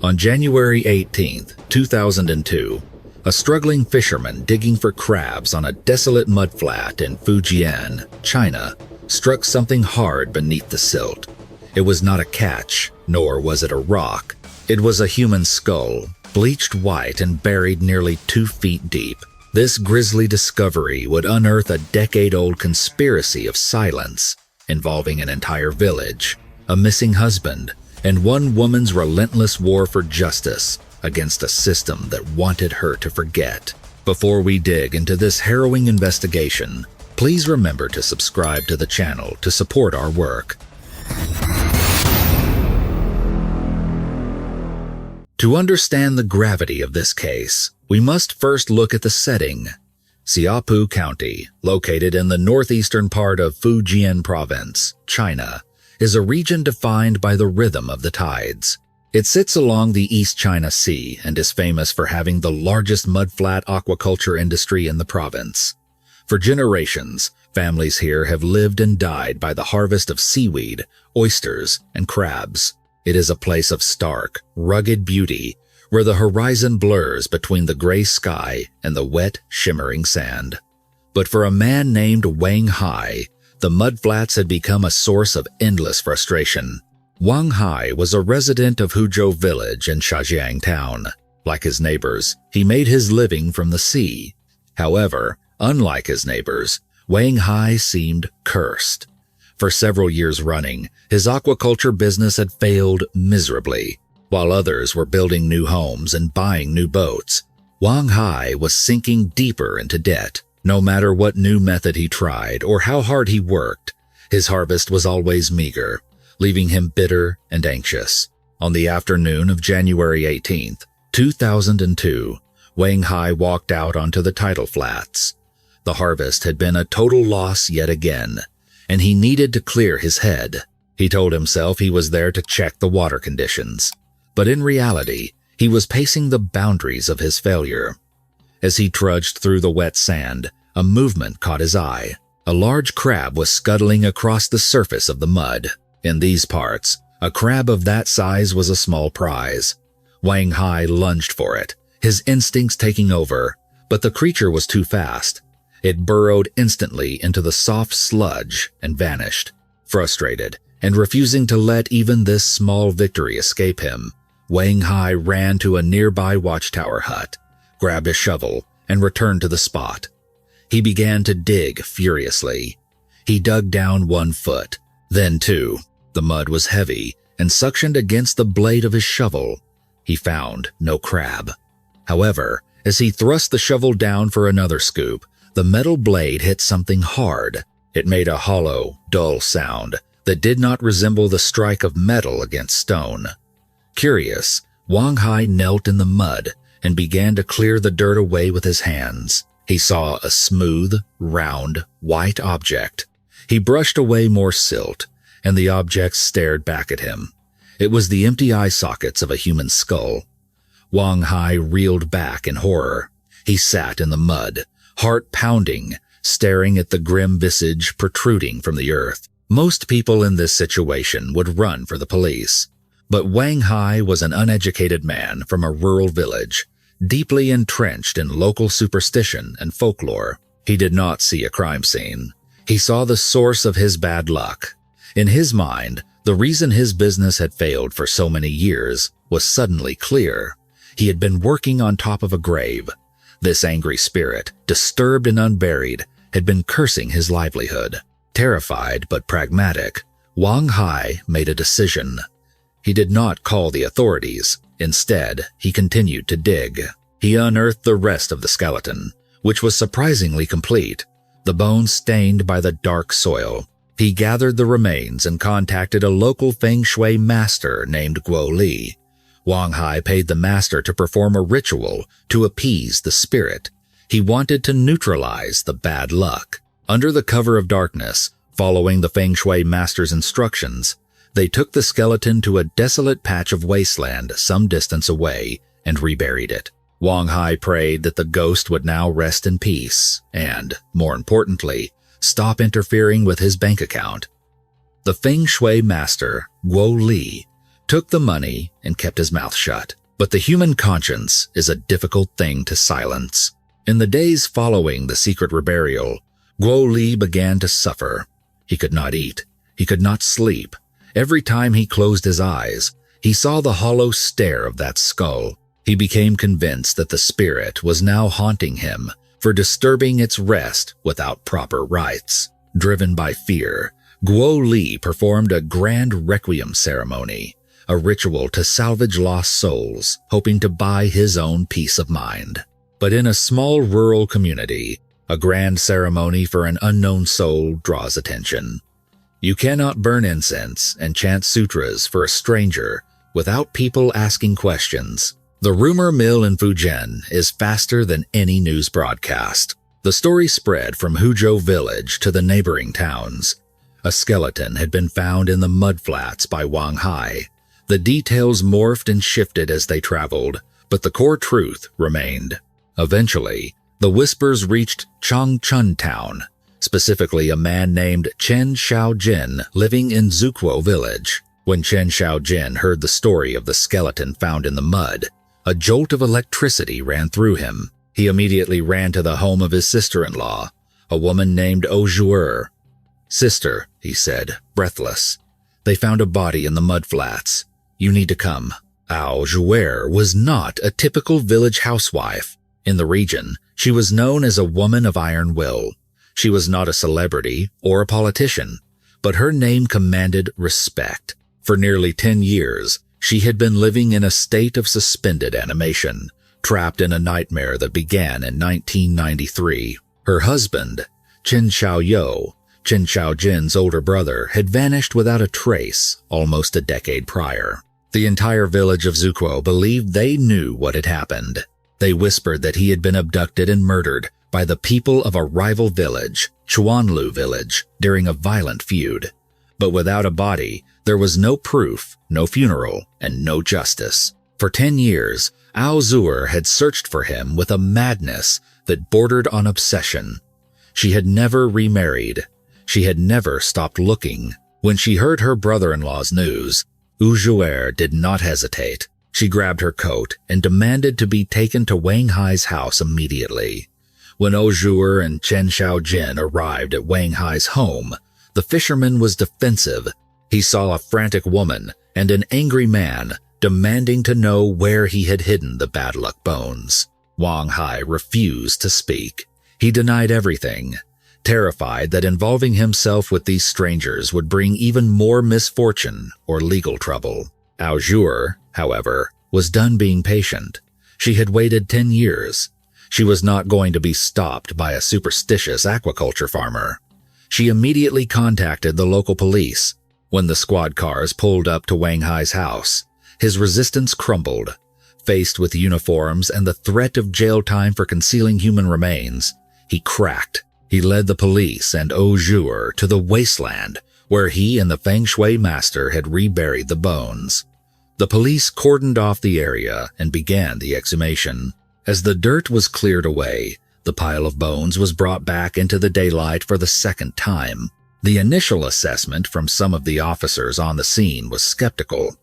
On January 18, 2002, a struggling fisherman digging for crabs on a desolate mudflat in Fujian, China, struck something hard beneath the silt. It was not a catch, nor was it a rock. It was a human skull, bleached white and buried nearly 2 feet deep. This grisly discovery would unearth a decade-old conspiracy of silence involving an entire village, a missing husband, and one woman's relentless war for justice against a system that wanted her to forget. Before we dig into this harrowing investigation, please remember to subscribe to the channel to support our work. To understand the gravity of this case, we must first look at the setting. Xiapu County, located in the northeastern part of Fujian Province, China, is a region defined by the rhythm of the tides. It sits along the East China Sea and is famous for having the largest mudflat aquaculture industry in the province. For generations, families here have lived and died by the harvest of seaweed, oysters, and crabs. It is a place of stark, rugged beauty where the horizon blurs between the gray sky and the wet, shimmering sand. But for a man named Wang Hai, the mudflats had become a source of endless frustration. Wang Hai was a resident of Ojour village in Shajiang town. Like his neighbors, he made his living from the sea. However, unlike his neighbors, Wang Hai seemed cursed. For several years running, his aquaculture business had failed miserably. While others were building new homes and buying new boats, Wang Hai was sinking deeper into debt. No matter what new method he tried or how hard he worked, his harvest was always meager, leaving him bitter and anxious. On the afternoon of January 18, 2002, Wang Hai walked out onto the tidal flats. The harvest had been a total loss yet again, and he needed to clear his head. He told himself he was there to check the water conditions, but in reality, he was pacing the boundaries of his failure. As he trudged through the wet sand, a movement caught his eye. A large crab was scuttling across the surface of the mud. In these parts, a crab of that size was a small prize. Wang Hai lunged for it, his instincts taking over, but the creature was too fast. It burrowed instantly into the soft sludge and vanished. Frustrated and refusing to let even this small victory escape him, Wang Hai ran to a nearby watchtower hut, grabbed a shovel, and returned to the spot. He began to dig furiously. He dug down 1 foot, then 2. The mud was heavy and suctioned against the blade of his shovel. He found no crab. However, as he thrust the shovel down for another scoop, the metal blade hit something hard. It made a hollow, dull sound that did not resemble the strike of metal against stone. Curious, Wang Hai knelt in the mud and began to clear the dirt away with his hands. He saw a smooth, round, white object. He brushed away more silt, and the object stared back at him. It was the empty eye sockets of a human skull. Wang Hai reeled back in horror. He sat in the mud, heart pounding, staring at the grim visage protruding from the earth. Most people in this situation would run for the police. But Wang Hai was an uneducated man from a rural village, deeply entrenched in local superstition and folklore. He did not see a crime scene. He saw the source of his bad luck. In his mind, the reason his business had failed for so many years was suddenly clear. He had been working on top of a grave. This angry spirit, disturbed and unburied, had been cursing his livelihood. Terrified but pragmatic, Wang Hai made a decision. He did not call the authorities. Instead, he continued to dig. He unearthed the rest of the skeleton, which was surprisingly complete, the bones stained by the dark soil. He gathered the remains and contacted a local feng shui master named Guo Li. Wang Hai paid the master to perform a ritual to appease the spirit. He wanted to neutralize the bad luck. Under the cover of darkness, following the feng shui master's instructions, they took the skeleton to a desolate patch of wasteland some distance away and reburied it. Wang Hai prayed that the ghost would now rest in peace and, more importantly, stop interfering with his bank account. The feng shui master, Guo Li, took the money, and kept his mouth shut. But the human conscience is a difficult thing to silence. In the days following the secret reburial, Guo Li began to suffer. He could not eat. He could not sleep. Every time he closed his eyes, he saw the hollow stare of that skull. He became convinced that the spirit was now haunting him for disturbing its rest without proper rites. Driven by fear, Guo Li performed a grand requiem ceremony, a ritual to salvage lost souls, hoping to buy his own peace of mind. But in a small rural community, a grand ceremony for an unknown soul draws attention. You cannot burn incense and chant sutras for a stranger without people asking questions. The rumor mill in Fujian is faster than any news broadcast. The story spread from Huzhou village to the neighboring towns. A skeleton had been found in the mudflats by Wang Hai. The details morphed and shifted as they traveled, but the core truth remained. Eventually, the whispers reached Changchun town, specifically a man named Chen Xiaojin living in Zukuo village. When Chen Xiaojin heard the story of the skeleton found in the mud, a jolt of electricity ran through him. He immediately ran to the home of his sister-in-law, a woman named Ojour. "Sister," he said, breathless, "they found a body in the mudflats. You need to come." Ojour was not a typical village housewife. In the region, she was known as a woman of iron will. She was not a celebrity or a politician, but her name commanded respect. For nearly 10 years, she had been living in a state of suspended animation, trapped in a nightmare that began in 1993. Her husband, Chen Xiaoyou, Chen Xiaojin's older brother, had vanished without a trace almost a decade prior. The entire village of Zukuo believed they knew what had happened. They whispered that he had been abducted and murdered by the people of a rival village, Chuanlu village, during a violent feud. But without a body, there was no proof, no funeral, and no justice. For 10 years, Ojour had searched for him with a madness that bordered on obsession. She had never remarried. She had never stopped looking. When she heard her brother-in-law's news, Ojour did not hesitate. She grabbed her coat and demanded to be taken to Wang Hai's house immediately. When Ojour and Chen Xiaojin arrived at Wang Hai's home, the fisherman was defensive. He saw a frantic woman and an angry man demanding to know where he had hidden the bad luck bones. Wang Hai refused to speak. He denied everything, terrified that involving himself with these strangers would bring even more misfortune or legal trouble. Ojour, however, was done being patient. She had waited 10 years. She was not going to be stopped by a superstitious aquaculture farmer. She immediately contacted the local police. When the squad cars pulled up to Wang Hai's house, his resistance crumbled. Faced with uniforms and the threat of jail time for concealing human remains, he cracked. He led the police and Ojour to the wasteland where he and the Feng Shui master had reburied the bones. The police cordoned off the area and began the exhumation. As the dirt was cleared away, the pile of bones was brought back into the daylight for the second time. The initial assessment from some of the officers on the scene was skeptical.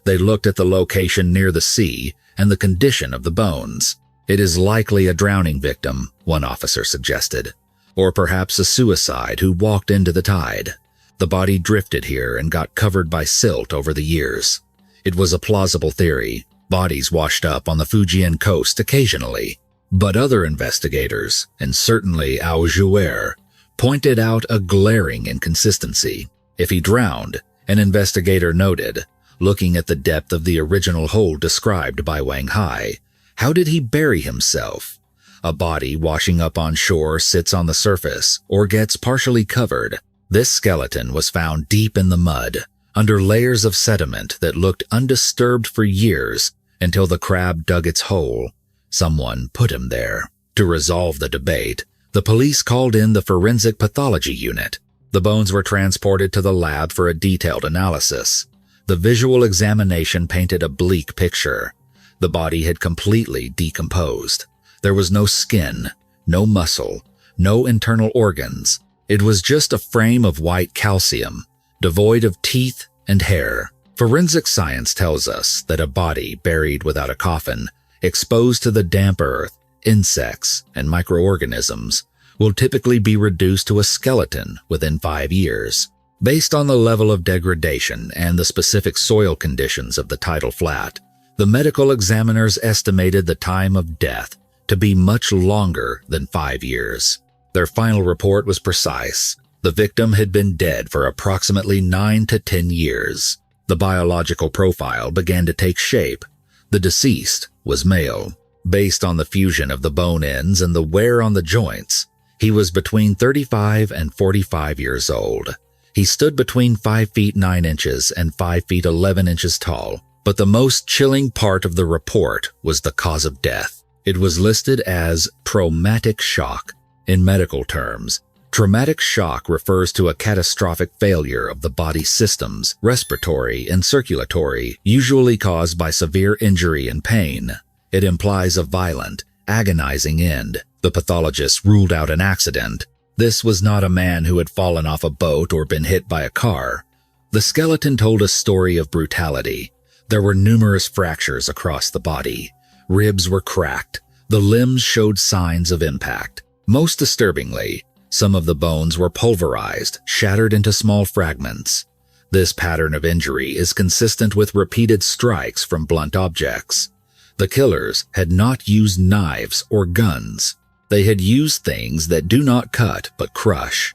They looked at the location near the sea and the condition of the bones. "It is likely a drowning victim," one officer suggested, "or perhaps a suicide who walked into the tide. The body drifted here and got covered by silt over the years." It was a plausible theory. Bodies washed up on the Fujian coast occasionally. But other investigators, and certainly Ojour, pointed out a glaring inconsistency. If he drowned, an investigator noted, looking at the depth of the original hole described by Wang Hai, how did he bury himself? A body washing up on shore sits on the surface or gets partially covered. This skeleton was found deep in the mud, under layers of sediment that looked undisturbed for years until the crab dug its hole. Someone put him there. To resolve the debate, the police called in the forensic pathology unit. The bones were transported to the lab for a detailed analysis. The visual examination painted a bleak picture. The body had completely decomposed. There was no skin, no muscle, no internal organs. It was just a frame of white calcium, devoid of teeth and hair. Forensic science tells us that a body buried without a coffin, exposed to the damp earth, insects, and microorganisms, will typically be reduced to a skeleton within 5 years. Based on the level of degradation and the specific soil conditions of the tidal flat, the medical examiners estimated the time of death to be much longer than 5 years. Their final report was precise. The victim had been dead for approximately 9 to 10 years. The biological profile began to take shape. The deceased was male. Based on the fusion of the bone ends and the wear on the joints, he was between 35 and 45 years old. He stood between 5 feet 9 inches and 5 feet 11 inches tall. But the most chilling part of the report was the cause of death. It was listed as traumatic shock. In medical terms, traumatic shock refers to a catastrophic failure of the body's systems, respiratory and circulatory, usually caused by severe injury and pain. It implies a violent, agonizing end. The pathologist ruled out an accident. This was not a man who had fallen off a boat or been hit by a car. The skeleton told a story of brutality. There were numerous fractures across the body. Ribs were cracked. The limbs showed signs of impact. Most disturbingly, some of the bones were pulverized, shattered into small fragments. This pattern of injury is consistent with repeated strikes from blunt objects. The killers had not used knives or guns. They had used things that do not cut but crush.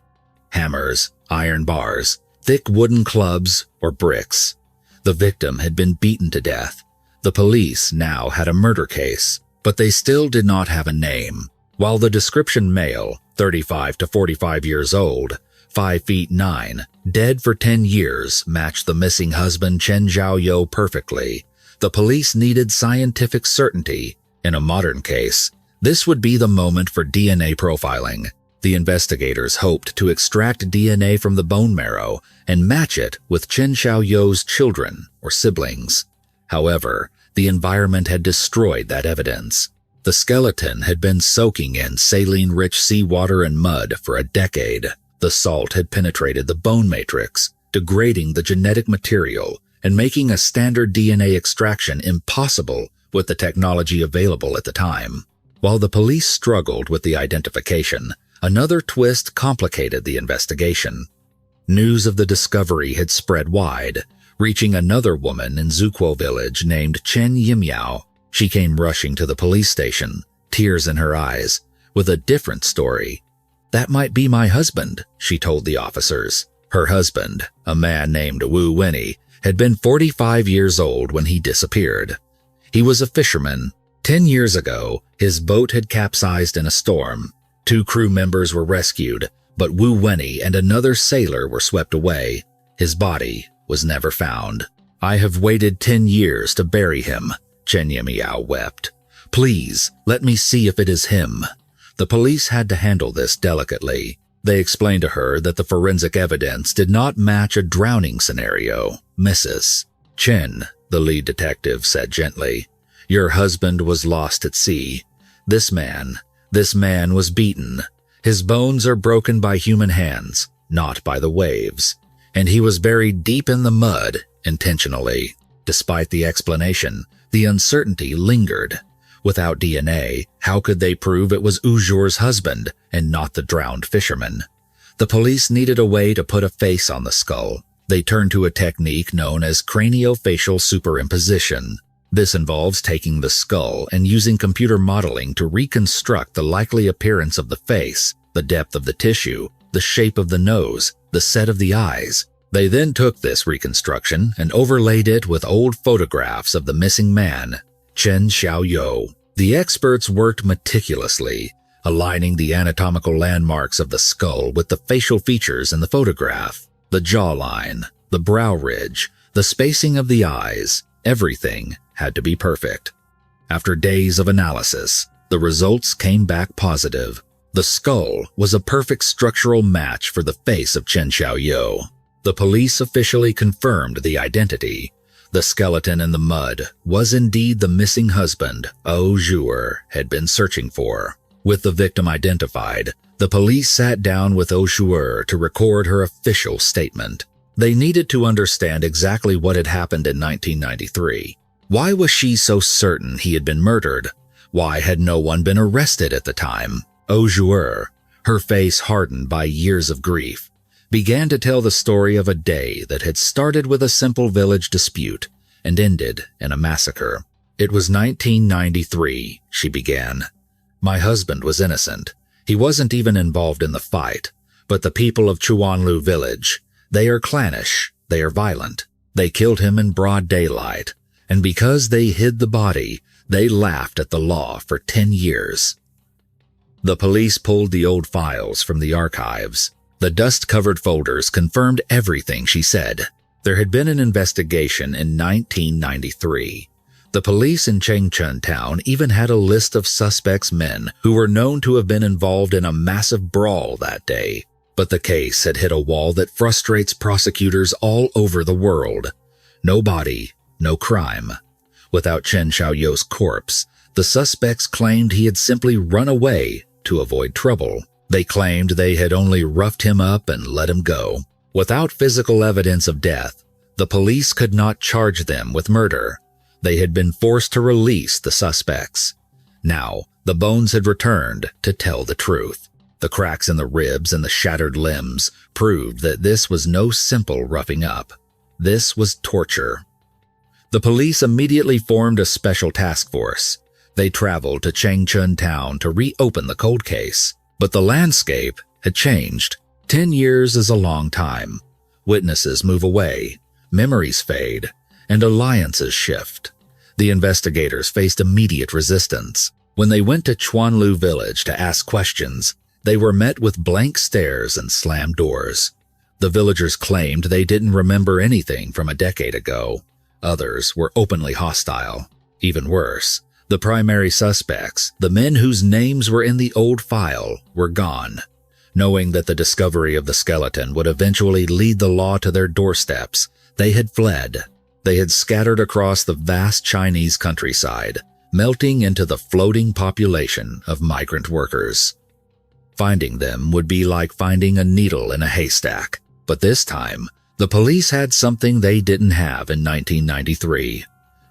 Hammers, iron bars, thick wooden clubs, or bricks. The victim had been beaten to death. The police now had a murder case, but they still did not have a name. While the description male, 35 to 45 years old, 5 feet 9, dead for 10 years, matched the missing husband Chen Xiaoyou perfectly, the police needed scientific certainty. In a modern case, this would be the moment for DNA profiling. The investigators hoped to extract DNA from the bone marrow and match it with Chen Xiaoyou's children or siblings. However, the environment had destroyed that evidence. The skeleton had been soaking in saline-rich seawater and mud for a decade. The salt had penetrated the bone matrix, degrading the genetic material and making a standard DNA extraction impossible with the technology available at the time. While the police struggled with the identification, another twist complicated the investigation. News of the discovery had spread wide, reaching another woman in Zukuo village named Chen Yimiao. She came rushing to the police station, tears in her eyes, with a different story. "That might be my husband," she told the officers. Her husband, a man named Wu Wenny, had been 45 years old when he disappeared. He was a fisherman. 10 years ago, his boat had capsized in a storm. 2 crew members were rescued, but Wu Wenny and another sailor were swept away. His body was never found. "I have waited 10 years to bury him," Chen Yimiao wept. "Please, let me see if it is him." The police had to handle this delicately. They explained to her that the forensic evidence did not match a drowning scenario. "Mrs. Chen," the lead detective said gently, "your husband was lost at sea. This man was beaten. His bones are broken by human hands, not by the waves. And he was buried deep in the mud, intentionally." Despite the explanation, the uncertainty lingered. Without DNA, how could they prove it was Ojour's husband and not the drowned fisherman? The police needed a way to put a face on the skull. They turned to a technique known as craniofacial superimposition. This involves taking the skull and using computer modeling to reconstruct the likely appearance of the face, the depth of the tissue, the shape of the nose, the set of the eyes. They then took this reconstruction and overlaid it with old photographs of the missing man, Chen Xiaoyou. The experts worked meticulously, aligning the anatomical landmarks of the skull with the facial features in the photograph. The jawline, the brow ridge, the spacing of the eyes, everything had to be perfect. After days of analysis, the results came back positive. The skull was a perfect structural match for the face of Chen Xiaoyou. The police officially confirmed the identity. The skeleton in the mud was indeed the missing husband Ojour had been searching for. With the victim identified, the police sat down with Ojour to record her official statement. They needed to understand exactly what had happened in 1993. Why was she so certain he had been murdered? Why had no one been arrested at the time? Ojour, her face hardened by years of grief, began to tell the story of a day that had started with a simple village dispute and ended in a massacre. It was 1993, she began. My husband was innocent. He wasn't even involved in the fight. But the people of Chuanlu village, they are clannish, they are violent. They killed him in broad daylight. And because they hid the body, they laughed at the law for 10 years. The police pulled the old files from the archives. The dust-covered folders confirmed everything she said. There had been an investigation in 1993. The police in Changchun town even had a list of suspects' men who were known to have been involved in a massive brawl that day. But the case had hit a wall that frustrates prosecutors all over the world. No body, no crime. Without Chen Xiaoyou's corpse, the suspects claimed he had simply run away to avoid trouble. They claimed they had only roughed him up and let him go. Without physical evidence of death, the police could not charge them with murder. They had been forced to release the suspects. Now, the bones had returned to tell the truth. The cracks in the ribs and the shattered limbs proved that this was no simple roughing up. This was torture. The police immediately formed a special task force. They traveled to Changchun town to reopen the cold case. But the landscape had changed. 10 years is a long time. Witnesses move away, memories fade, and alliances shift. The investigators faced immediate resistance. When they went to Chuanlu village to ask questions, they were met with blank stares and slammed doors. The villagers claimed they didn't remember anything from a decade ago. Others were openly hostile. Even worse, the primary suspects, the men whose names were in the old file, were gone. Knowing that the discovery of the skeleton would eventually lead the law to their doorsteps, they had fled. They had scattered across the vast Chinese countryside, melting into the floating population of migrant workers. Finding them would be like finding a needle in a haystack. But this time, the police had something they didn't have in 1993.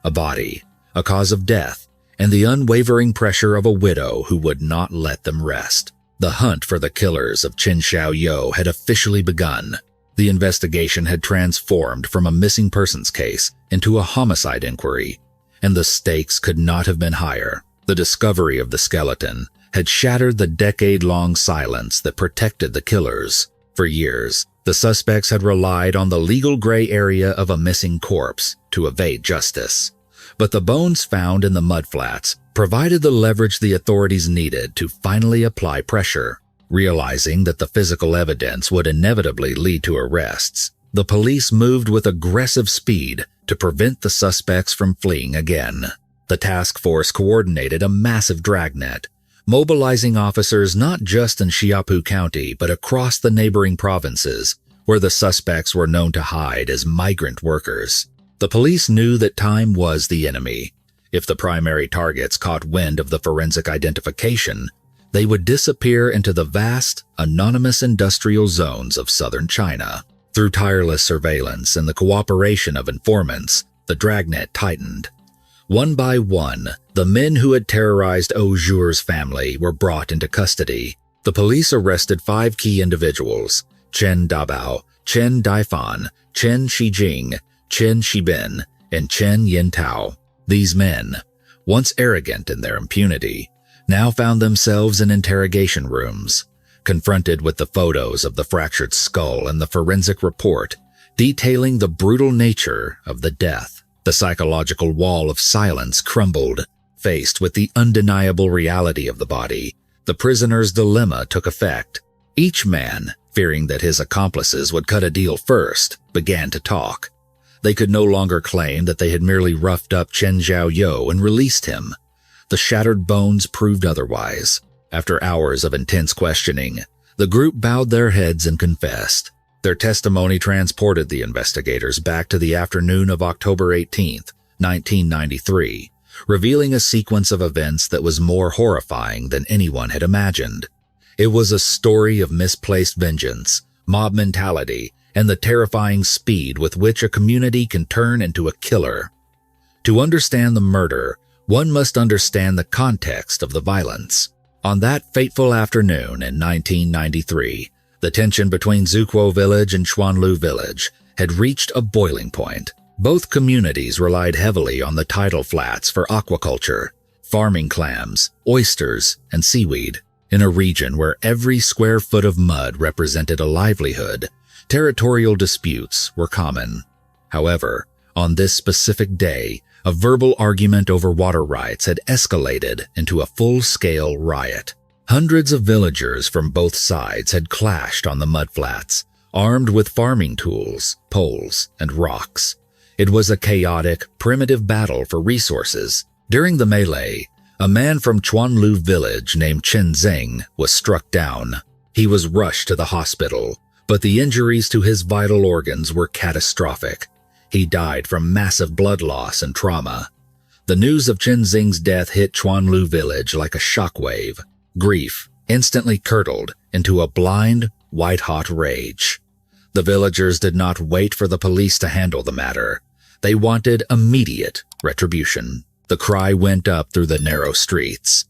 A body, a cause of death, and the unwavering pressure of a widow who would not let them rest. The hunt for the killers of Chen Xiaoyou had officially begun. The investigation had transformed from a missing persons case into a homicide inquiry, and the stakes could not have been higher. The discovery of the skeleton had shattered the decade-long silence that protected the killers. For years, the suspects had relied on the legal gray area of a missing corpse to evade justice. But the bones found in the mudflats provided the leverage the authorities needed to finally apply pressure. Realizing that the physical evidence would inevitably lead to arrests, the police moved with aggressive speed to prevent the suspects from fleeing again. The task force coordinated a massive dragnet, mobilizing officers not just in Xiapu County but across the neighboring provinces, where the suspects were known to hide as migrant workers. The police knew that time was the enemy. If the primary targets caught wind of the forensic identification, they would disappear into the vast, anonymous industrial zones of southern China. Through tireless surveillance and the cooperation of informants, the dragnet tightened. One by one, the men who had terrorized Ojour's family were brought into custody. The police arrested 5 key individuals: Chen Dabao, Chen Daifan, Chen Shijing, Chen Shibin, and Chen Yintao. These men, once arrogant in their impunity, now found themselves in interrogation rooms, confronted with the photos of the fractured skull and the forensic report detailing the brutal nature of the death. The psychological wall of silence crumbled. Faced with the undeniable reality of the body, the prisoner's dilemma took effect. Each man, fearing that his accomplices would cut a deal first, began to talk. They could no longer claim that they had merely roughed up Chen Xiaoyou and released him. The shattered bones proved otherwise. After hours of intense questioning, the group bowed their heads and confessed. Their testimony transported the investigators back to the afternoon of October 18, 1993, revealing a sequence of events that was more horrifying than anyone had imagined. It was a story of misplaced vengeance, mob mentality, and the terrifying speed with which a community can turn into a killer. To understand the murder, one must understand the context of the violence. On that fateful afternoon in 1993, the tension between Zuquo Village and Chuanlu Village had reached a boiling point. Both communities relied heavily on the tidal flats for aquaculture, farming clams, oysters, and seaweed. In a region where every square foot of mud represented a livelihood, territorial disputes were common. However, on this specific day, a verbal argument over water rights had escalated into a full-scale riot. Hundreds of villagers from both sides had clashed on the mudflats, armed with farming tools, poles, and rocks. It was a chaotic, primitive battle for resources. During the melee, a man from Chuanlu village named Chen Zeng was struck down. He was rushed to the hospital, but the injuries to his vital organs were catastrophic. He died from massive blood loss and trauma. The news of Chen Zeng's death hit Chuanlu village like a shockwave. Grief instantly curdled into a blind, white-hot rage. The villagers did not wait for the police to handle the matter. They wanted immediate retribution. The cry went up through the narrow streets.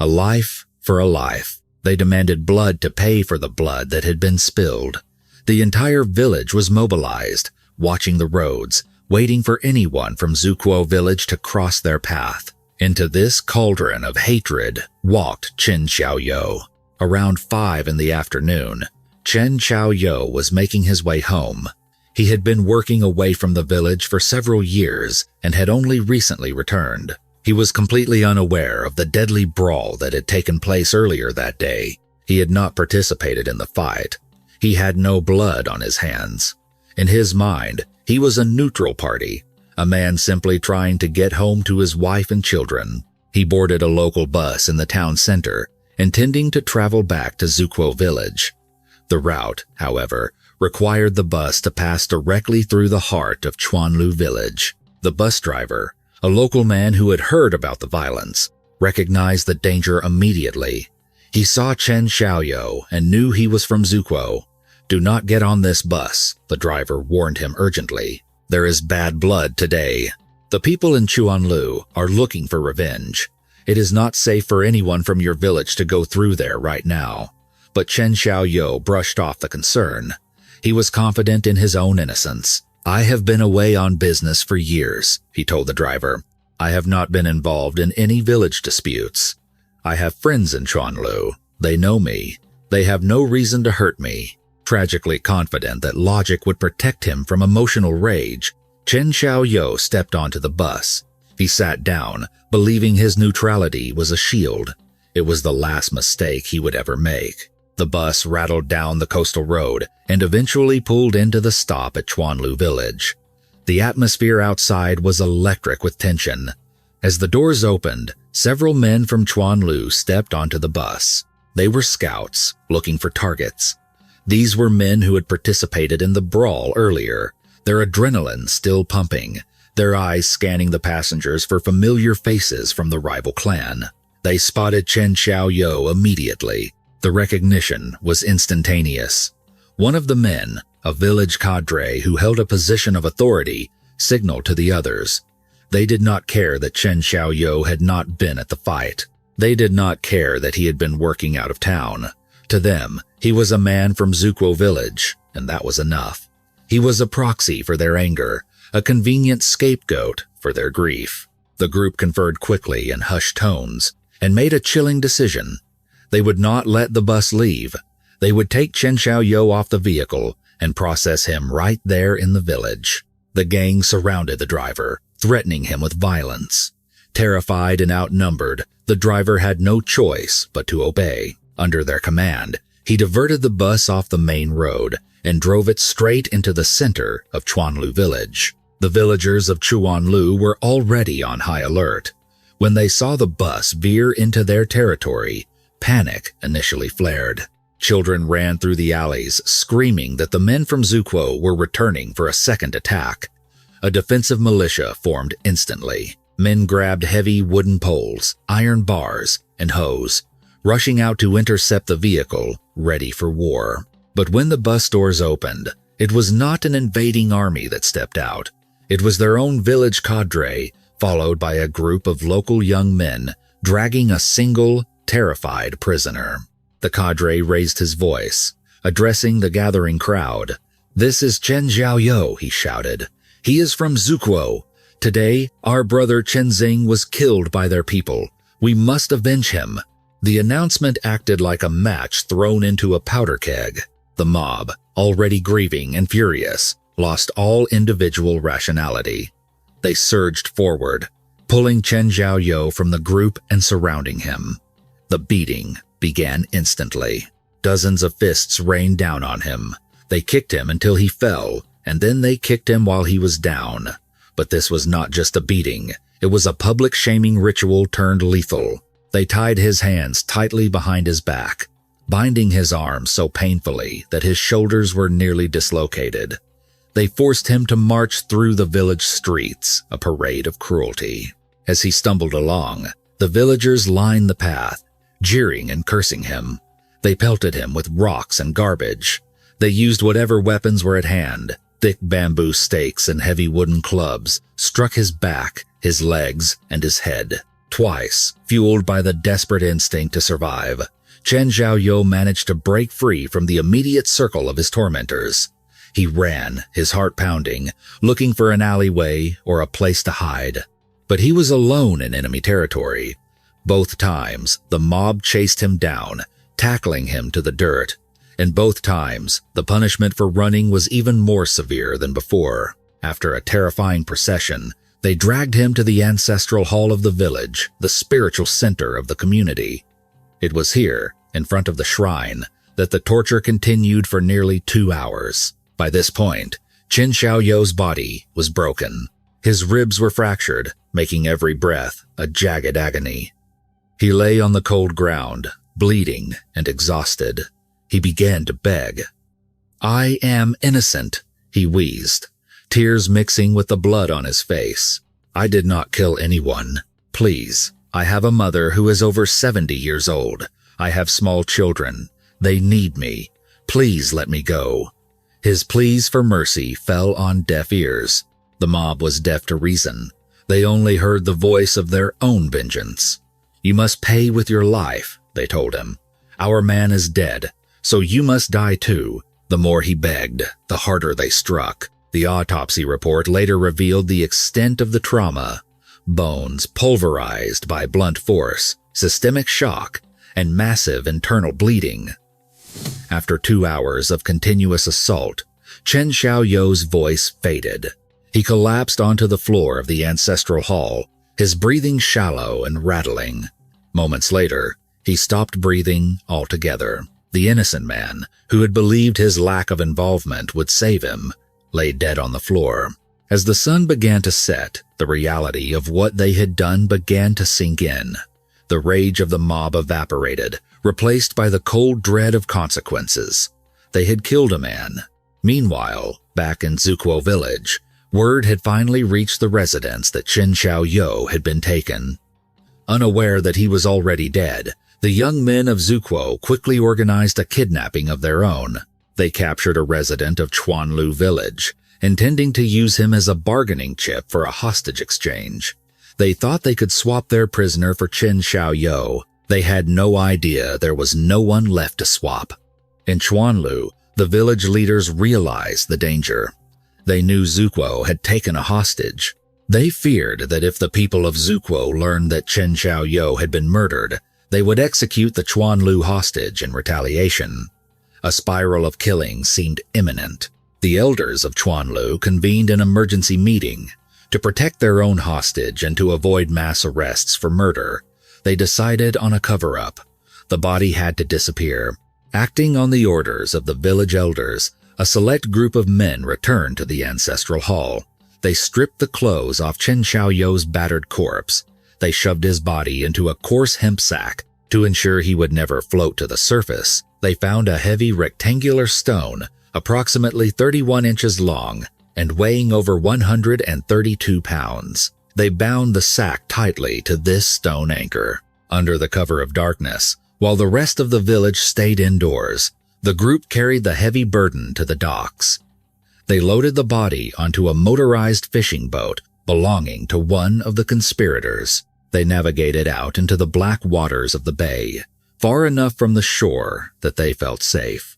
A life for a life. They demanded blood to pay for the blood that had been spilled. The entire village was mobilized, watching the roads, waiting for anyone from Zuquo village to cross their path. Into this cauldron of hatred walked Chen Xiaoyou. Around 5 in the afternoon, Chen Xiaoyou was making his way home. He had been working away from the village for several years and had only recently returned. He was completely unaware of the deadly brawl that had taken place earlier that day. He had not participated in the fight. He had no blood on his hands. In his mind, he was a neutral party, a man simply trying to get home to his wife and children. He boarded a local bus in the town center, intending to travel back to Zuquo village. The route, however, required the bus to pass directly through the heart of Chuanlu village. The bus driver, a local man who had heard about the violence, recognized the danger immediately. He saw Chen Xiaoyou and knew he was from Zuquo. "Do not get on this bus," the driver warned him urgently. "There is bad blood today. The people in Chuanlu are looking for revenge. It is not safe for anyone from your village to go through there right now." But Chen Xiaoyou brushed off the concern. He was confident in his own innocence. "I have been away on business for years," he told the driver. "I have not been involved in any village disputes. I have friends in Chuanlu. They know me. They have no reason to hurt me." Tragically confident that logic would protect him from emotional rage, Chen Xiaoyou stepped onto the bus. He sat down, believing his neutrality was a shield. It was the last mistake he would ever make. The bus rattled down the coastal road and eventually pulled into the stop at Chuanlu village. The atmosphere outside was electric with tension. As the doors opened, several men from Chuanlu stepped onto the bus. They were scouts, looking for targets. These were men who had participated in the brawl earlier, their adrenaline still pumping, their eyes scanning the passengers for familiar faces from the rival clan. They spotted Chen Xiaoyou immediately. The recognition was instantaneous. One of the men, a village cadre who held a position of authority, signaled to the others. They did not care that Chen Xiaoyou had not been at the fight. They did not care that he had been working out of town. To them, he was a man from Zuquo village, and that was enough. He was a proxy for their anger, a convenient scapegoat for their grief. The group conferred quickly in hushed tones and made a chilling decision. They would not let the bus leave. They would take Chen Xiaoyou off the vehicle and process him right there in the village. The gang surrounded the driver, threatening him with violence. Terrified and outnumbered, the driver had no choice but to obey. Under their command, he diverted the bus off the main road and drove it straight into the center of Chuanlu village. The villagers of Chuanlu were already on high alert. When they saw the bus veer into their territory, panic initially flared. Children ran through the alleys, screaming that the men from Zuquo were returning for a second attack. A defensive militia formed instantly. Men grabbed heavy wooden poles, iron bars, and hose, rushing out to intercept the vehicle, ready for war. But when the bus doors opened, It was not an invading army that stepped out. It was their own village cadre, followed by a group of local young men dragging a single, terrified prisoner. The cadre raised his voice, addressing the gathering crowd. "This is Chen Xiaoyou," he shouted. "He is from Zukuo. Today, our brother Chen Xing was killed by their people. We must avenge him." The announcement acted like a match thrown into a powder keg. The mob, already grieving and furious, lost all individual rationality. They surged forward, pulling Chen Xiaoyou from the group and surrounding him. The beating began instantly. Dozens of fists rained down on him. They kicked him until he fell, and then they kicked him while he was down. But this was not just a beating. It was a public shaming ritual turned lethal. They tied his hands tightly behind his back, binding his arms so painfully that his shoulders were nearly dislocated. They forced him to march through the village streets, a parade of cruelty. As he stumbled along, the villagers lined the path, jeering and cursing him. They pelted him with rocks and garbage. They used whatever weapons were at hand. Thick bamboo stakes and heavy wooden clubs struck his back, his legs, and his head. Twice, fueled by the desperate instinct to survive, Chen Xiaoyou managed to break free from the immediate circle of his tormentors. He ran, his heart pounding, looking for an alleyway or a place to hide. But he was alone in enemy territory. Both times, the mob chased him down, tackling him to the dirt. And both times, the punishment for running was even more severe than before. After a terrifying procession, they dragged him to the ancestral hall of the village, the spiritual center of the community. It was here, in front of the shrine, that the torture continued for nearly 2 hours. By this point, Chen Xiaoyou's body was broken. His ribs were fractured, making every breath a jagged agony. He lay on the cold ground, bleeding and exhausted. He began to beg. "I am innocent," he wheezed, tears mixing with the blood on his face. "I did not kill anyone. Please, I have a mother who is over 70 years old. I have small children. They need me. Please let me go." His pleas for mercy fell on deaf ears. The mob was deaf to reason. They only heard the voice of their own vengeance. "You must pay with your life," they told him. "Our man is dead, so you must die too." The more he begged, the harder they struck. The autopsy report later revealed the extent of the trauma: bones pulverized by blunt force, systemic shock, and massive internal bleeding. After 2 hours of continuous assault, Chen Xiaoyou's voice faded. He collapsed onto the floor of the ancestral hall, his breathing shallow and rattling. Moments later, he stopped breathing altogether. The innocent man, who had believed his lack of involvement would save him, lay dead on the floor. As the sun began to set, the reality of what they had done began to sink in. The rage of the mob evaporated, replaced by the cold dread of consequences. They had killed a man. Meanwhile, back in Zukuo village, word had finally reached the residents that Chen Xiaoyou had been taken. Unaware that he was already dead, the young men of Zukuo quickly organized a kidnapping of their own. They captured a resident of Chuanlu village, intending to use him as a bargaining chip for a hostage exchange. They thought they could swap their prisoner for Chen Xiaoyou. They had no idea there was no one left to swap. In Chuanlu, the village leaders realized the danger. They knew Zukuo had taken a hostage. They feared that if the people of Zukuo learned that Chen Xiaoyou had been murdered, they would execute the Chuanlu hostage in retaliation. A spiral of killing seemed imminent. The elders of Chuanlu convened an emergency meeting. To protect their own hostage and to avoid mass arrests for murder, they decided on a cover-up. The body had to disappear. Acting on the orders of the village elders, a select group of men returned to the ancestral hall. They stripped the clothes off Chen Xiaoyou's battered corpse. They shoved his body into a coarse hemp sack. To ensure he would never float to the surface, they found a heavy rectangular stone, approximately 31 inches long and weighing over 132 pounds. They bound the sack tightly to this stone anchor. Under the cover of darkness, while the rest of the village stayed indoors, the group carried the heavy burden to the docks. They loaded the body onto a motorized fishing boat belonging to one of the conspirators. They navigated out into the black waters of the bay, far enough from the shore that they felt safe.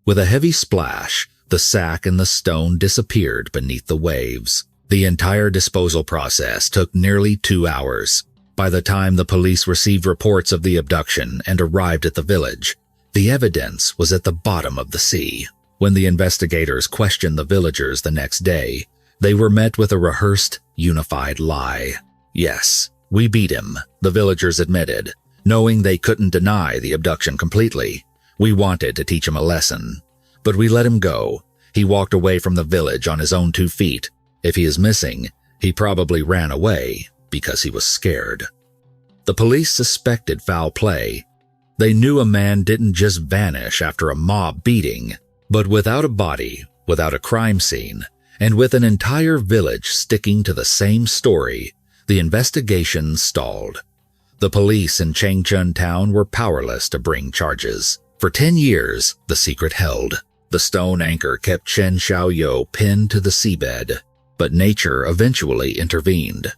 With a heavy splash, the sack and the stone disappeared beneath the waves. The entire disposal process took nearly 2 hours. By the time the police received reports of the abduction and arrived at the village, the evidence was at the bottom of the sea. When the investigators questioned the villagers the next day, they were met with a rehearsed, unified lie. Yes, we beat him, the villagers admitted, knowing they couldn't deny the abduction completely. We wanted to teach him a lesson, but we let him go. He walked away from the village on his own 2 feet. If he is missing, he probably ran away because he was scared. The police suspected foul play. They knew a man didn't just vanish after a mob beating, but without a body, without a crime scene, and with an entire village sticking to the same story, the investigation stalled. The police in Changchun town were powerless to bring charges. For 10 years, the secret held. The stone anchor kept Chen Xiaoyou pinned to the seabed, but nature eventually intervened.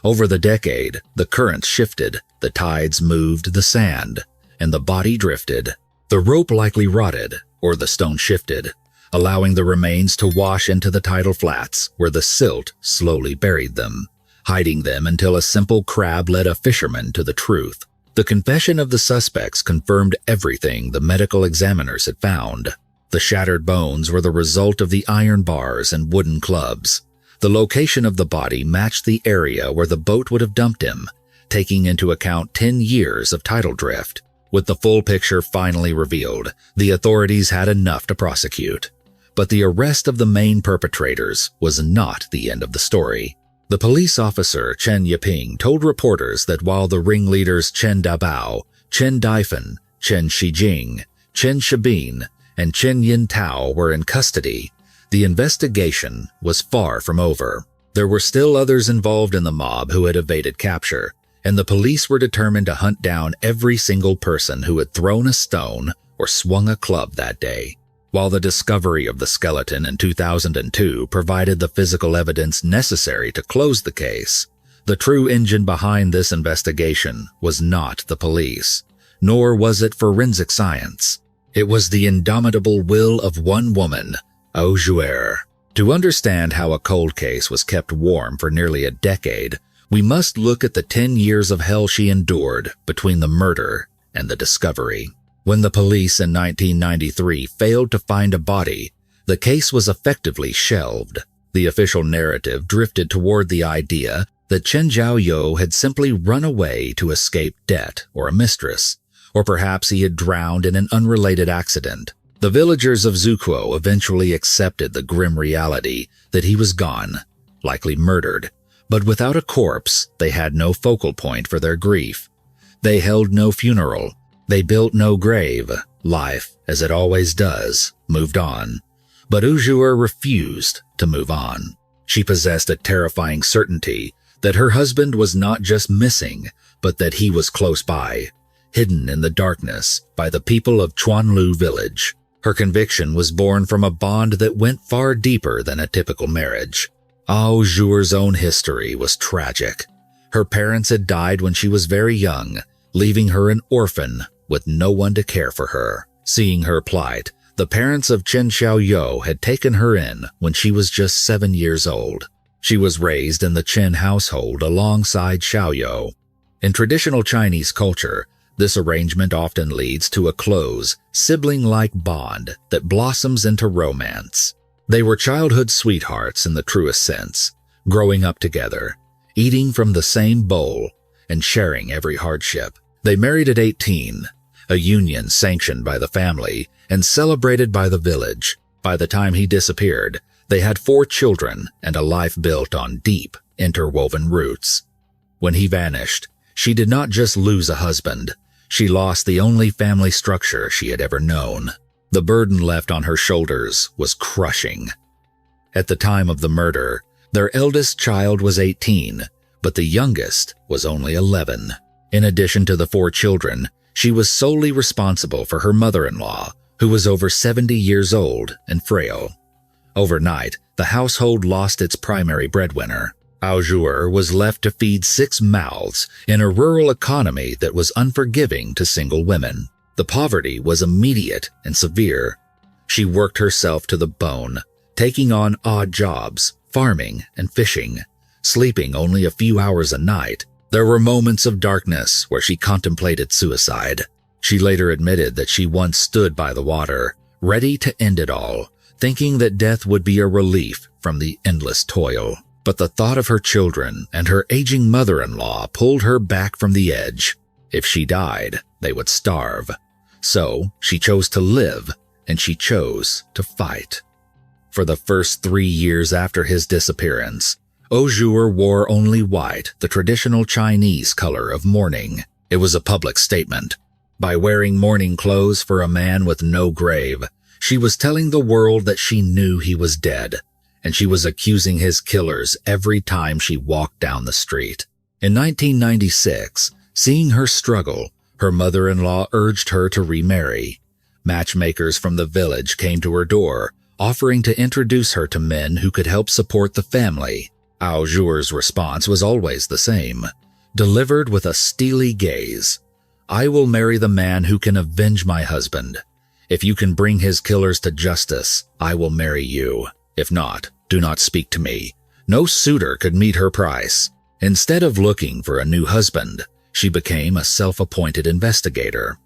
Over the decade, the currents shifted, the tides moved the sand, and the body drifted. The rope likely rotted, or the stone shifted, allowing the remains to wash into the tidal flats where the silt slowly buried them, hiding them until a simple crab led a fisherman to the truth. The confession of the suspects confirmed everything the medical examiners had found. The shattered bones were the result of the iron bars and wooden clubs. The location of the body matched the area where the boat would have dumped him, taking into account 10 years of tidal drift. With the full picture finally revealed, the authorities had enough to prosecute. But the arrest of the main perpetrators was not the end of the story. The police officer Chen Yiping told reporters that while the ringleaders Chen Dabao, Chen Daifen, Chen Shijing, Chen Shabin, and Chen Yintao were in custody, the investigation was far from over. There were still others involved in the mob who had evaded capture, and the police were determined to hunt down every single person who had thrown a stone or swung a club that day. While the discovery of the skeleton in 2002 provided the physical evidence necessary to close the case, the true engine behind this investigation was not the police, nor was it forensic science. It was the indomitable will of one woman, Ojour. To understand how a cold case was kept warm for nearly a decade, we must look at the 10 years of hell she endured between the murder and the discovery. When the police in 1993 failed to find a body, the case was effectively shelved. The official narrative drifted toward the idea that Chen Xiaoyou had simply run away to escape debt or a mistress, or perhaps he had drowned in an unrelated accident. The villagers of Zukuo eventually accepted the grim reality that he was gone, likely murdered, but without a corpse, they had no focal point for their grief. They held no funeral. They built no grave. Life, as it always does, moved on. But Ojour refused to move on. She possessed a terrifying certainty that her husband was not just missing, but that he was close by, hidden in the darkness by the people of Chuanlu village. Her conviction was born from a bond that went far deeper than a typical marriage. Ojour's own history was tragic. Her parents had died when she was very young, leaving her an orphan with no one to care for her. Seeing her plight, the parents of Chen Xiaoyou had taken her in when she was just 7 years old. She was raised in the Chen household alongside Xiaoyou. In traditional Chinese culture, this arrangement often leads to a close, sibling-like bond that blossoms into romance. They were childhood sweethearts in the truest sense, growing up together, eating from the same bowl, and sharing every hardship. They married at 18, a union sanctioned by the family and celebrated by the village. By the time he disappeared, they had 4 children and a life built on deep, interwoven roots. When he vanished, she did not just lose a husband, she lost the only family structure she had ever known. The burden left on her shoulders was crushing. At the time of the murder, their eldest child was 18, but the youngest was only 11. In addition to the 4 children, she was solely responsible for her mother-in-law, who was over 70 years old and frail. Overnight, the household lost its primary breadwinner. Ojour was left to feed 6 mouths in a rural economy that was unforgiving to single women. The poverty was immediate and severe. She worked herself to the bone, taking on odd jobs, farming and fishing, sleeping only a few hours a night. There were moments of darkness where she contemplated suicide. She later admitted that she once stood by the water, ready to end it all, thinking that death would be a relief from the endless toil. But the thought of her children and her aging mother-in-law pulled her back from the edge. If she died, they would starve. So she chose to live, and she chose to fight. For the first 3 years after his disappearance, Ojour wore only white, the traditional Chinese color of mourning. It was a public statement. By wearing mourning clothes for a man with no grave, she was telling the world that she knew he was dead, and she was accusing his killers every time she walked down the street. In 1996, seeing her struggle, her mother-in-law urged her to remarry. Matchmakers from the village came to her door, offering to introduce her to men who could help support the family. Ojour's response was always the same, delivered with a steely gaze. "I will marry the man who can avenge my husband. If you can bring his killers to justice, I will marry you. If not, do not speak to me." No suitor could meet her price. Instead of looking for a new husband, she became a self-appointed investigator.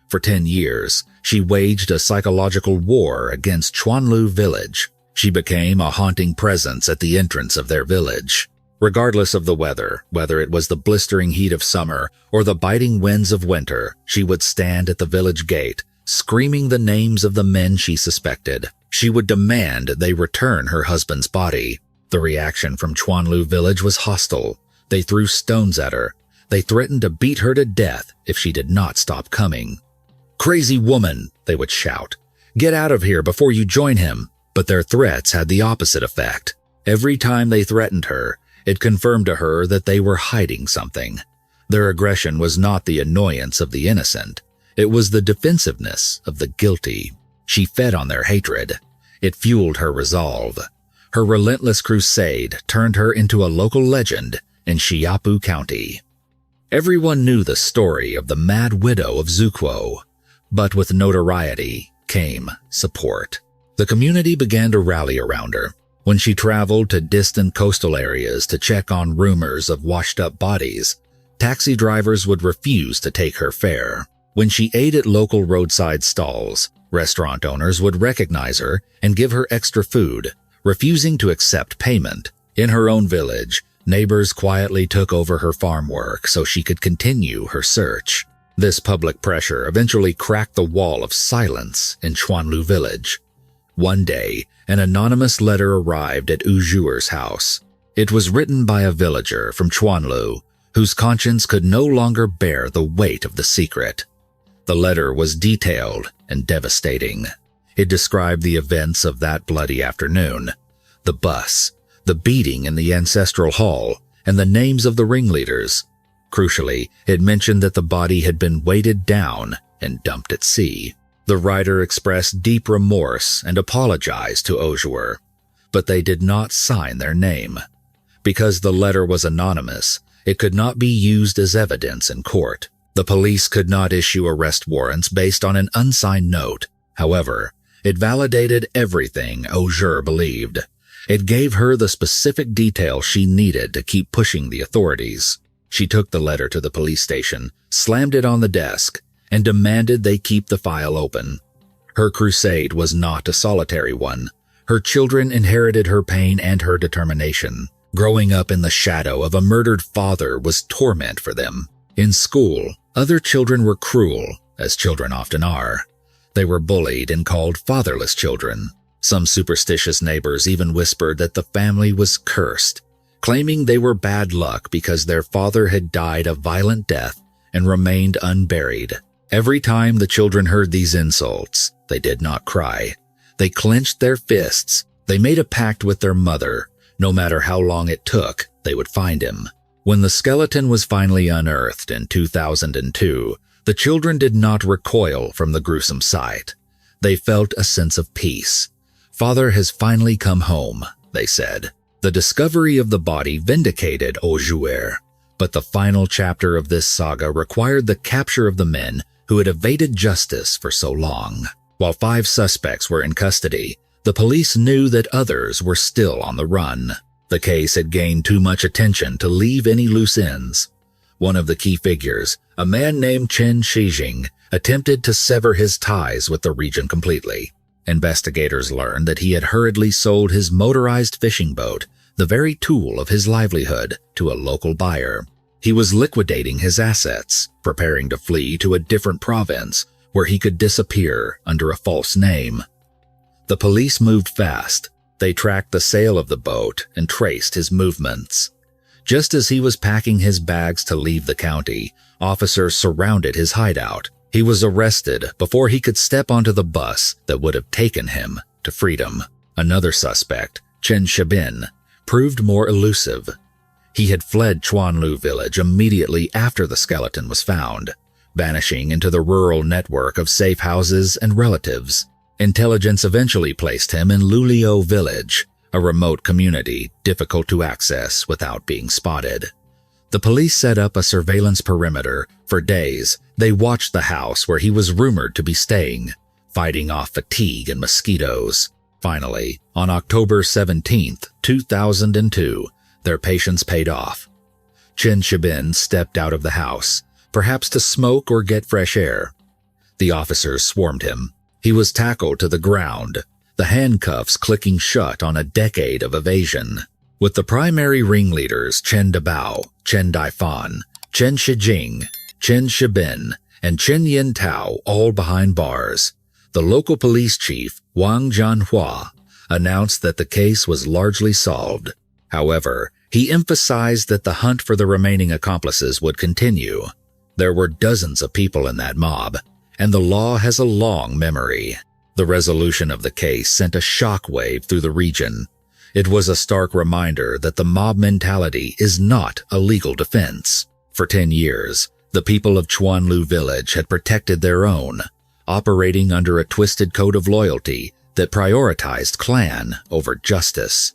For 10 years, she waged a psychological war against Chuanlu village. She became a haunting presence at the entrance of their village. Regardless of the weather, whether it was the blistering heat of summer or the biting winds of winter, she would stand at the village gate, screaming the names of the men she suspected. She would demand they return her husband's body. The reaction from Chuanlu village was hostile. They threw stones at her. They threatened to beat her to death if she did not stop coming. "Crazy woman," they would shout. "Get out of here before you join him." But their threats had the opposite effect. Every time they threatened her, it confirmed to her that they were hiding something. Their aggression was not the annoyance of the innocent. It was the defensiveness of the guilty. She fed on their hatred. It fueled her resolve. Her relentless crusade turned her into a local legend in Xiapu County. Everyone knew the story of the Mad Widow of Zuquo, but with notoriety came support. The community began to rally around her. When she traveled to distant coastal areas to check on rumors of washed-up bodies, taxi drivers would refuse to take her fare. When she ate at local roadside stalls, restaurant owners would recognize her and give her extra food, refusing to accept payment. In her own village, neighbors quietly took over her farm work so she could continue her search. This public pressure eventually cracked the wall of silence in Chuanlu village. One day, an anonymous letter arrived at Ojour's house. It was written by a villager from Chuanlu, whose conscience could no longer bear the weight of the secret. The letter was detailed and devastating. It described the events of that bloody afternoon: the bus, the beating in the ancestral hall, and the names of the ringleaders. Crucially, it mentioned that the body had been weighted down and dumped at sea. The writer expressed deep remorse and apologized to Ojour, but they did not sign their name. Because the letter was anonymous, it could not be used as evidence in court. The police could not issue arrest warrants based on an unsigned note. However, it validated everything Ojour believed. It gave her the specific detail she needed to keep pushing the authorities. She took the letter to the police station, slammed it on the desk, and demanded they keep the file open. Her crusade was not a solitary one. Her children inherited her pain and her determination. Growing up in the shadow of a murdered father was torment for them. In school, other children were cruel, as children often are. They were bullied and called fatherless children. Some superstitious neighbors even whispered that the family was cursed, claiming they were bad luck because their father had died a violent death and remained unburied. Every time the children heard these insults, they did not cry. They clenched their fists. They made a pact with their mother. No matter how long it took, they would find him. When the skeleton was finally unearthed in 2002, the children did not recoil from the gruesome sight. They felt a sense of peace. "Father has finally come home," they said. The discovery of the body vindicated Ojour, but the final chapter of this saga required the capture of the men who had evaded justice for so long. While 5 suspects were in custody, the police knew that others were still on the run. The case had gained too much attention to leave any loose ends. One of the key figures, a man named Chen Shijing, attempted to sever his ties with the region completely. Investigators learned that he had hurriedly sold his motorized fishing boat, the very tool of his livelihood, to a local buyer. He was liquidating his assets, preparing to flee to a different province where he could disappear under a false name. The police moved fast. They tracked the sale of the boat and traced his movements. Just as he was packing his bags to leave the county, officers surrounded his hideout. He was arrested before he could step onto the bus that would have taken him to freedom. Another suspect, Chen Shibin, proved more elusive. He had fled Chuanlu village immediately after the skeleton was found, vanishing into the rural network of safe houses and relatives. Intelligence eventually placed him in Luliu village, a remote community difficult to access without being spotted. The police set up a surveillance perimeter. For days, they watched the house where he was rumored to be staying, fighting off fatigue and mosquitoes. Finally, on October 17, 2002, their patience paid off. Chen Shibin stepped out of the house, perhaps to smoke or get fresh air. The officers swarmed him. He was tackled to the ground, the handcuffs clicking shut on a decade of evasion. With the primary ringleaders Chen Dabao, Chen Daifan, Chen Shijing, Chen Shibin, and Chen Yintao all behind bars, the local police chief, Wang Jianhua, announced that the case was largely solved. However, he emphasized that the hunt for the remaining accomplices would continue. There were dozens of people in that mob, and the law has a long memory. The resolution of the case sent a shockwave through the region. It was a stark reminder that the mob mentality is not a legal defense. For 10 years, the people of Chuanlu village had protected their own, operating under a twisted code of loyalty that prioritized clan over justice.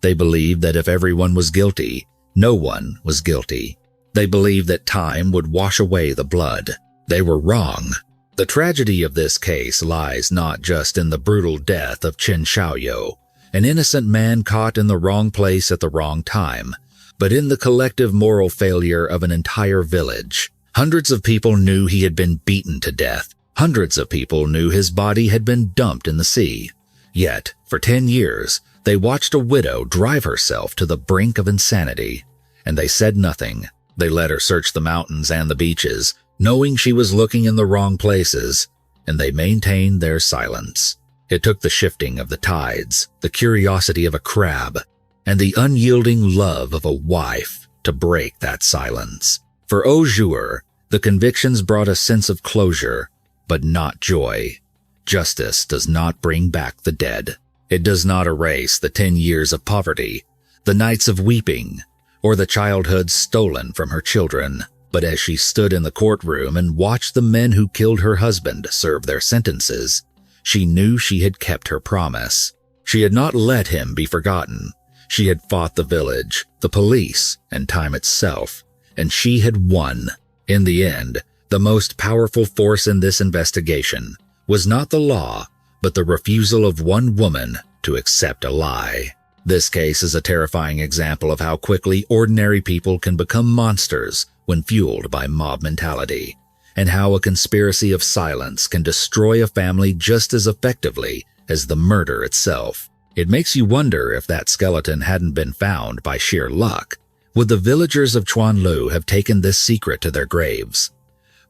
They believed that if everyone was guilty, no one was guilty. They believed that time would wash away the blood. They were wrong. The tragedy of this case lies not just in the brutal death of Chen Xiaoyou, an innocent man caught in the wrong place at the wrong time, but in the collective moral failure of an entire village. Hundreds of people knew he had been beaten to death. Hundreds of people knew his body had been dumped in the sea. Yet, for 10 years, they watched a widow drive herself to the brink of insanity, and they said nothing. They let her search the mountains and the beaches, knowing she was looking in the wrong places, and they maintained their silence. It took the shifting of the tides, the curiosity of a crab, and the unyielding love of a wife to break that silence. For Ojour, the convictions brought a sense of closure, but not joy. Justice does not bring back the dead. It does not erase the 10 years of poverty, the nights of weeping, or the childhood stolen from her children. But as she stood in the courtroom and watched the men who killed her husband serve their sentences, she knew she had kept her promise. She had not let him be forgotten. She had fought the village, the police, and time itself, and she had won. In the end, the most powerful force in this investigation was not the law, but the refusal of one woman to accept a lie. This case is a terrifying example of how quickly ordinary people can become monsters when fueled by mob mentality, and how a conspiracy of silence can destroy a family just as effectively as the murder itself. It makes you wonder if that skeleton hadn't been found by sheer luck. Would the villagers of Chuanlu have taken this secret to their graves?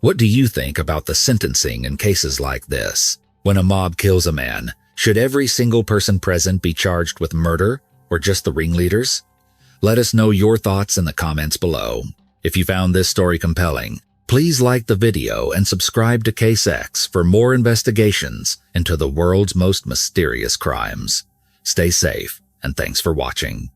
What do you think about the sentencing in cases like this? When a mob kills a man, should every single person present be charged with murder, or just the ringleaders? Let us know your thoughts in the comments below. If you found this story compelling, please like the video and subscribe to Case X for more investigations into the world's most mysterious crimes. Stay safe, and thanks for watching.